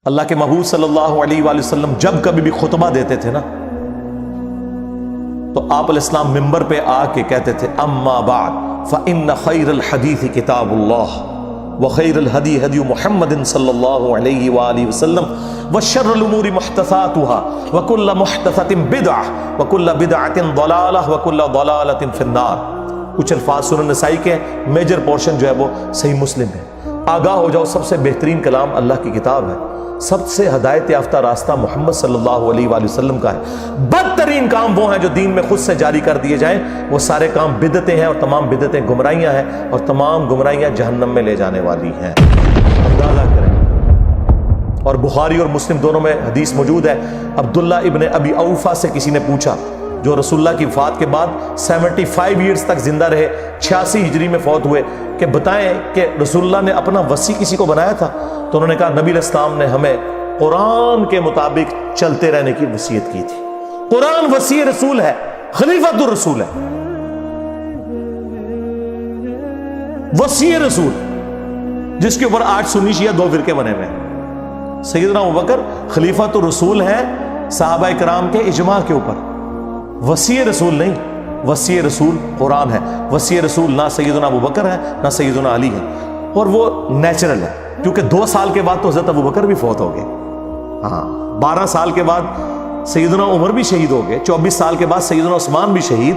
اللہ کے محبوب صلی اللہ علیہ وآلہ وسلم جب کبھی بھی خطبہ دیتے تھے نا تو آپ علیہ السلام ممبر پہ آ کے کہتے تھے اما بعد فإن خیر الحدیث کتاب اللہ وخیر الہدی ہدی محمد صلی اللہ علیہ وآلہ وسلم وشر الامور محدثاتها وکل محدثۃ بدعہ وکل بدعۃ ضلالہ وکل ضلالۃ فی النار۔ کچھ الفاظ سنن نسائی کے، میجر پورشن جو ہے وہ صحیح مسلم ہے۔ آگاہ ہو جاؤ، سب سے بہترین کلام اللہ کی کتاب ہے، سب سے ہدایت یافتہ راستہ محمد صلی اللہ علیہ وآلہ وسلم کا ہے۔ بدترین کام وہ ہیں جو دین میں خود سے جاری کر دیے جائیں، وہ سارے کام بدعتیں ہیں، اور تمام بدعتیں گمراہیاں ہیں، اور تمام گمراہیاں جہنم میں لے جانے والی ہیں۔ اندازہ کریں۔ اور بخاری اور مسلم دونوں میں حدیث موجود ہے، عبداللہ ابن ابی اوفا سے کسی نے پوچھا، جو رسول اللہ کی وفات کے بعد 75 ایئرز تک زندہ رہے، 86 ہجری میں فوت ہوئے، کہ بتائیں کہ رسول اللہ نے اپنا وصی کسی کو بنایا تھا؟ تو انہوں نے کہا نبی علیہ السلام نے ہمیں قرآن کے مطابق چلتے رہنے کی وصیت کی تھی۔ قرآن وصی رسول ہے، خلیفۃ الرسول ہے، وصی رسول، جس کے اوپر آج سنی شیعہ دو فرقے بنے ہوئے ہیں۔ سیدنا ابوبکر خلیفۃ الرسول ہے صحابہ کرام کے اجماع کے اوپر، وصی رسول نہیں، وصی رسول قرآن ہے۔ وصی رسول نہ سیدنا ابوبکر ہے نہ سیدنا علی ہے، اور وہ نیچرل ہے، کیونکہ 2 سال کے بعد تو حضرت ابوبکر بھی فوت ہو گئے، ہاں 12 سال کے بعد سیدنا عمر بھی شہید ہو گئے، 24 سال کے بعد سیدنا عثمان بھی شہید،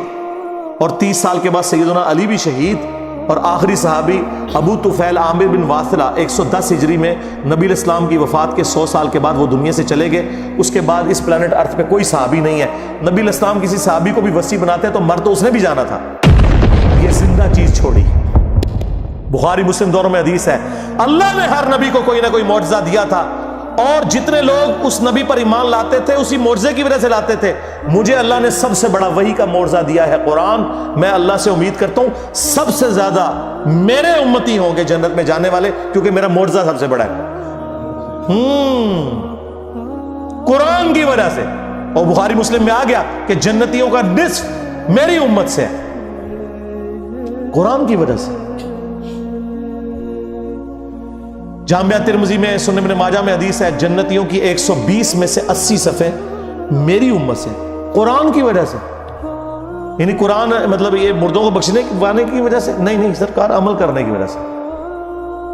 اور 30 سال کے بعد سیدنا علی بھی شہید، اور آخری صحابی ابو طفیل عامر بن واثلہ 110 ہجری میں نبی علیہ السلام کی وفات کے 100 سال کے بعد وہ دنیا سے چلے گئے۔ اس کے بعد اس پلانٹ ارتھ پہ کوئی صحابی نہیں ہے۔ نبی علیہ السلام کسی صحابی کو بھی وصی بناتے تو مر تو اس نے بھی جانا تھا، یہ زندہ چیز چھوڑی۔ بخاری مسلم دونوں میں حدیث ہے، اللہ نے ہر نبی کو کوئی نہ کوئی معجزہ دیا تھا، اور جتنے لوگ اس نبی پر ایمان لاتے تھے اسی معجزے کی وجہ سے لاتے تھے۔ مجھے اللہ نے سب سے بڑا وحی کا معجزہ دیا ہے قرآن۔ میں اللہ سے امید کرتا ہوں سب سے زیادہ میرے امتی ہوں گے جنت میں جانے والے، کیونکہ میرا معجزہ سب سے بڑا ہے قرآن کی وجہ سے۔ اور بخاری مسلم میں آ گیا کہ جنتیوں کا نصف میری امت سے ہے، قرآن کی وجہ سے۔ جامعہ ترمذی میں، سنن ابن ماجہ میں حدیث ہے، جنتیوں کی 120 میں سے 80 صفحے میری امت سے، قرآن کی وجہ سے۔ یعنی قرآن مطلب یہ مردوں کو بخشنے کی وجہ سے نہیں، سرکار عمل کرنے کی وجہ سے۔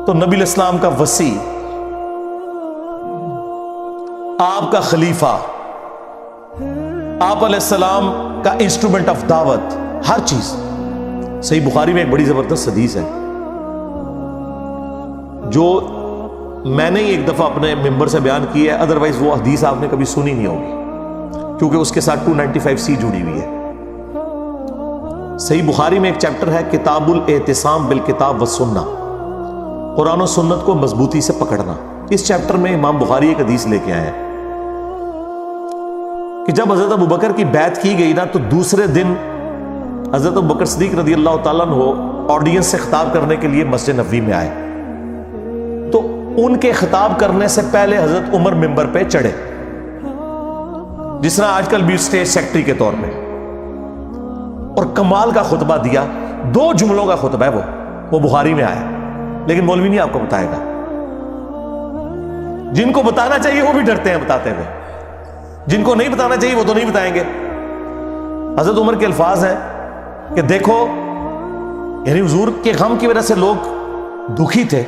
تو نبی علیہ السلام کا وصی، آپ کا خلیفہ، آپ علیہ السلام کا انسٹرومنٹ آف دعوت، ہر چیز۔ صحیح بخاری میں ایک بڑی زبردست حدیث ہے جو میں نے ایک دفعہ اپنے ممبر سے بیان کی ہے، ادروائز وہ حدیث آپ نے کبھی سنی نہیں ہوگی، کیونکہ اس کے ساتھ 295C جڑی ہوئی ہے۔ صحیح بخاری میں ایک چیپٹر ہے کتاب الاعتصام بالکتاب والسنہ، قرآن و سنت کو مضبوطی سے پکڑنا۔ اس چیپٹر میں امام بخاری ایک حدیث لے کے آئے ہیں کہ جب حضرت ابوبکر کی بیعت کی گئی نا تو دوسرے دن حضرت ابوبکر صدیق رضی اللہ تعالیٰ عنہ آڈینس سے خطاب کرنے کے لیے مسجد نبوی میں آئے، تو ان کے خطاب کرنے سے پہلے حضرت عمر ممبر پہ چڑھے، جس طرح آج کل بھی اسٹیج سیکٹری کے طور پہ، اور کمال کا خطبہ دیا۔ 2 جملوں کا خطبہ ہے وہ بخاری میں آیا، لیکن مولوی نہیں آپ کو بتائے گا، جن کو بتانا چاہیے وہ بھی ڈرتے ہیں بتاتے ہوئے، جن کو نہیں بتانا چاہیے وہ تو نہیں بتائیں گے۔ حضرت عمر کے الفاظ ہیں کہ دیکھو، یعنی حضور کے غم کی وجہ سے لوگ دکھی تھے،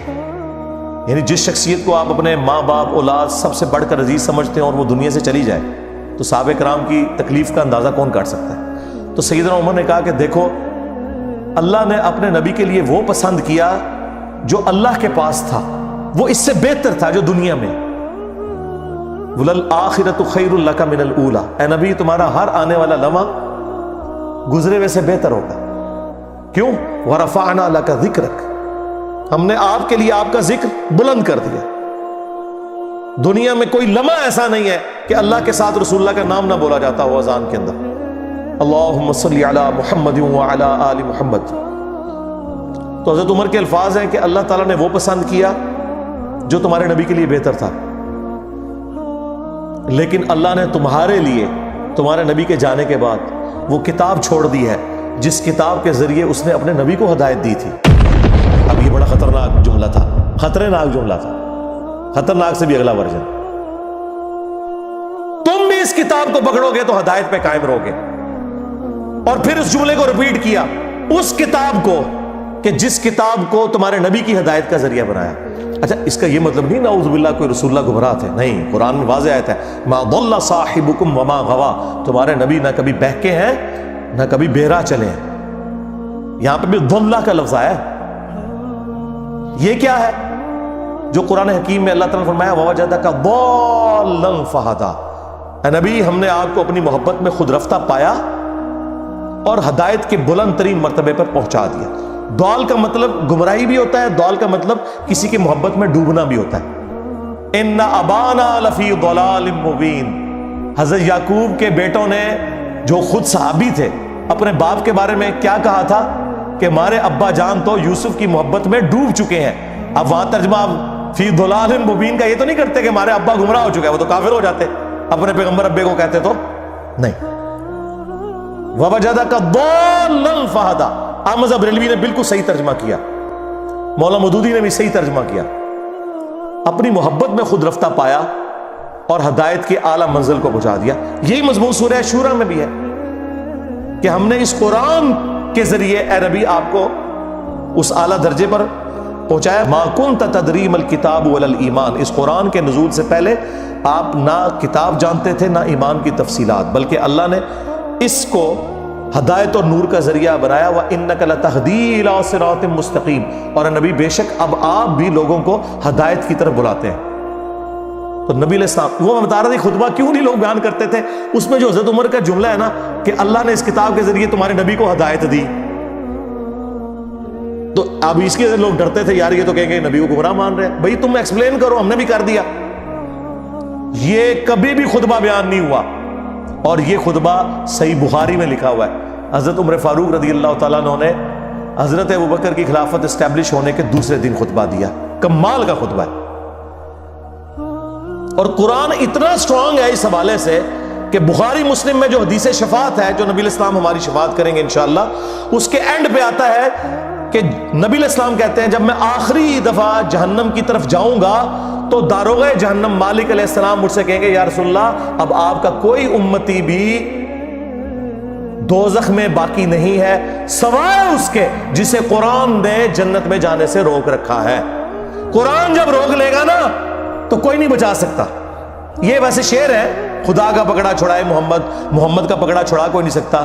یعنی جس شخصیت کو آپ اپنے ماں باپ اولاد سب سے بڑھ کر عزیز سمجھتے ہیں اور وہ دنیا سے چلی جائے تو صحابہ کرام کی تکلیف کا اندازہ کون کر سکتا ہے۔ تو سیدنا عمر نے کہا کہ دیکھو، اللہ نے اپنے نبی کے لیے وہ پسند کیا جو اللہ کے پاس تھا، وہ اس سے بہتر تھا جو دنیا میں۔ وَلَلْآخِرَةُ خَيْرٌ لَكَ مِنَ الْأُولَى، اے نبی تمہارا ہر آنے والا لمحہ گزرے ہوئے سے بہتر ہوگا۔ کیوں؟ وَرَفَعْنَا لَكَ ذِكْرَكَ، ہم نے آپ کے لیے آپ کا ذکر بلند کر دیا۔ دنیا میں کوئی لمحہ ایسا نہیں ہے کہ اللہ کے ساتھ رسول اللہ کا نام نہ بولا جاتا ہو اذان کے اندر، اللہم صلی علی محمد وعلی آل محمد۔ تو حضرت عمر کے الفاظ ہیں کہ اللہ تعالیٰ نے وہ پسند کیا جو تمہارے نبی کے لیے بہتر تھا، لیکن اللہ نے تمہارے لیے تمہارے نبی کے جانے کے بعد وہ کتاب چھوڑ دی ہے جس کتاب کے ذریعے اس نے اپنے نبی کو ہدایت دی تھی۔ اب یہ بڑا خطرناک جملہ تھا، خطرناک جملہ تھا۔ خطرناک سے بھی اگلا ورژن. تم بھی اس کتاب کو پکڑو گے تو ہدایت پہ قائم رہو گے. اور پھر اس جملے کو ریپیٹ کیا, اس کتاب کو, کہ جس کتاب کو تمہارے نبی کی ہدایت کا ذریعہ بنایا. اچھا, اس کا یہ مطلب نہیں نعوذ باللہ کوئی رسول اللہ گمراہ تھے, نہیں. قرآن میں واضح آیت ہے, ما ضل صاحبکم وما غوا, تمہارے نبی نہ کبھی بہکے ہیں نہ کبھی بہرا چلے ہیں. یہاں پہ بھی ضلہ کا لفظ آیا ہے. یہ کیا ہے جو قرآن حکیم میں اللہ تعالیٰ نے فرمایا ووجدک ضالا فہدی, اے نبی ہم نے آپ کو اپنی محبت میں خود رفتہ پایا اور ہدایت کے بلند ترین مرتبے پر پہنچا دیا. ضال کا مطلب گمراہی بھی ہوتا ہے, ضال کا مطلب کسی کی محبت میں ڈوبنا بھی ہوتا ہے. ان ابانا لفی ضلال مبین, حضرت یعقوب کے بیٹوں نے جو خود صحابی تھے اپنے باپ کے بارے میں کیا کہا تھا کہ ہمارے ابا جان تو یوسف کی محبت میں ڈوب چکے ہیں. اب وہاں ترجمہ فی ضلال مبین کا یہ تو نہیں کرتے کہ ہمارے ابا گمراہ ہو چکے ہیں, وہ تو کافر ہو جاتے اپنے پیغمبر ابے کو کہتے تو نہیں. ووجدک ضالا فہدی, احمد بریلوی نے بالکل صحیح ترجمہ کیا, مولانا مودودی نے بھی صحیح ترجمہ کیا. اپنی محبت میں خود رفتہ پایا اور ہدایت کی اعلیٰ منزل کو پہنچا دیا. یہی مضمون سورہ شورى میں بھی ہے کہ ہم نے اس قرآن کے ذریعے اے نبی آپ کو اس اعلیٰ درجے پر پہنچایا. ما کنت تدری ما الکتاب ولا الایمان, اس قرآن کے نزول سے پہلے آپ نہ کتاب جانتے تھے نہ ایمان کی تفصیلات, بلکہ اللہ نے اس کو ہدایت اور نور کا ذریعہ بنایا. وَإِنَّكَ لَتَهْدِي إِلَىٰ صِرَاطٍ مُسْتَقِيمٍ, اور نبی بے شک اب آپ بھی لوگوں کو ہدایت کی طرف بلاتے ہیں. تو نبی علیہ السلام, وہ میں بتا رہا تھا خطبہ کیوں نہیں لوگ بیان کرتے تھے, اس میں جو حضرت عمر کا جملہ ہے نا کہ اللہ نے اس کتاب کے ذریعے تمہارے نبی کو ہدایت دی, تو اب اس کے لوگ ڈرتے تھے یار یہ تو کہیں گے نبی کو گمراہ مان رہے ہیں. بھائی تم ایکسپلین کرو, ہم نے بھی کر دیا. یہ کبھی بھی خطبہ بیان نہیں ہوا, اور یہ خطبہ صحیح بخاری میں لکھا ہوا ہے. حضرت عمر فاروق رضی اللہ تعالیٰ عنہ نے حضرت ابوبکر کی خلافت اسٹیبلش ہونے کے دوسرے دن خطبہ دیا. کمال کا خطبہ ہے, اور قرآن اتنا سٹرونگ ہے اس حوالے سے کہ بخاری مسلم میں جو حدیث شفاعت ہے, جو نبی علیہ السلام ہماری شفاعت کریں گے انشاءاللہ, اس کے اینڈ پہ آتا ہے کہ نبی علیہ السلام کہتے ہیں جب میں آخری دفعہ جہنم کی طرف جاؤں گا تو داروغہ جہنم مالک علیہ السلام مجھ سے کہیں گے یا رسول اللہ اب آپ کا کوئی امتی بھی دوزخ میں باقی نہیں ہے سوائے اس کے جسے قرآن نے جنت میں جانے سے روک رکھا ہے. قرآن جب روک لے گا نا تو کوئی نہیں بچا سکتا. یہ ویسے شعر ہے, خدا کا پکڑا چھڑائے محمد کا پکڑا چھڑا کوئی نہیں سکتا.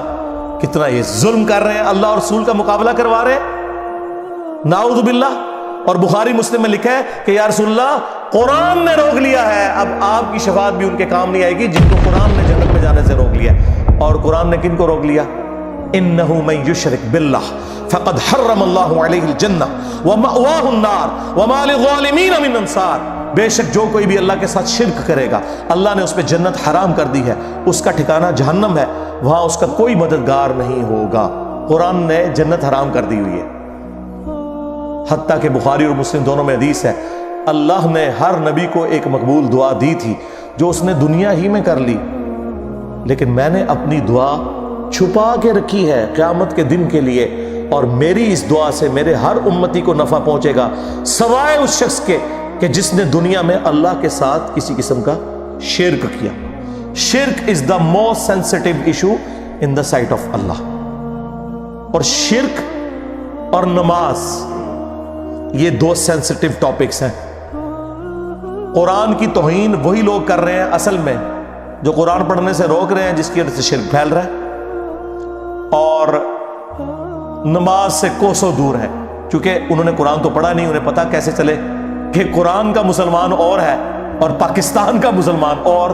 کتنا یہ ظلم کر رہے ہیں, اللہ اور رسول کا مقابلہ کروا رہے ہیں, نعوذ باللہ. اور بخاری مسلم میں لکھا ہے کہ یا رسول اللہ قرآن نے روک لیا ہے, اب آپ کی شفاعت بھی ان کے کام نہیں آئے گی جن کو قرآن نے جنت میں جانے سے روک لیا. اور قرآن نے کن کو روک لیا؟ انہ من یشرک باللہ فقد حرم اللہ علیہ الجنہ ومأواہ النار وما للظالمین من انصار, بے شک جو کوئی بھی اللہ کے ساتھ شرک کرے گا اللہ نے اس پہ جنت حرام کر دی ہے, اس کا ٹھکانہ جہنم ہے, وہاں اس کا کوئی مددگار نہیں ہوگا. قرآن نے جنت حرام کر دی ہوئی ہے. حتیٰ کہ بخاری اور مسلم دونوں میں حدیث ہے اللہ نے ہر نبی کو ایک مقبول دعا دی تھی جو اس نے دنیا ہی میں کر لی, لیکن میں نے اپنی دعا چھپا کے رکھی ہے قیامت کے دن کے لیے, اور میری اس دعا سے میرے ہر امتی کو نفع پہنچے گا سوائے اس شخص کے کہ جس نے دنیا میں اللہ کے ساتھ کسی قسم کا شرک کیا. شرک is the most sensitive issue in the sight of اللہ. اور شرک اور نماز یہ دو سینسٹیو ٹاپکس ہیں. قرآن کی توہین وہی لوگ کر رہے ہیں اصل میں جو قرآن پڑھنے سے روک رہے ہیں, جس کی وجہ سے شرک پھیل رہا ہے, اور نماز سے کوسوں دور ہے کیونکہ انہوں نے قرآن تو پڑھا نہیں, انہیں پتا کیسے چلے کہ قرآن کا مسلمان اور ہے اور پاکستان کا مسلمان اور.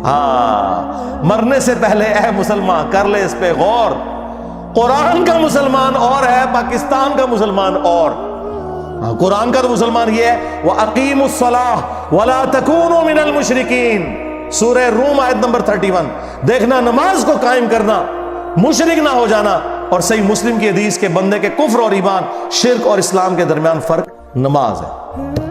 ہاں, مرنے سے پہلے اے مسلمان کر لے اس پہ غور, قرآن کا مسلمان اور ہے, پاکستان کا مسلمان اور. قرآن کا تو مسلمان یہ ہے وَأَقِيمُوا الصَّلَاةَ وَلَا تَكُونُوا مِنَ الْمُشْرِكِينَ, سورہ روم آیت نمبر 31. دیکھنا نماز کو قائم کرنا, مشرک نہ ہو جانا. اور صحیح مسلم کی حدیث کے بندے کے کفر اور ایمان, شرک اور اسلام کے درمیان فرق نماز ہے.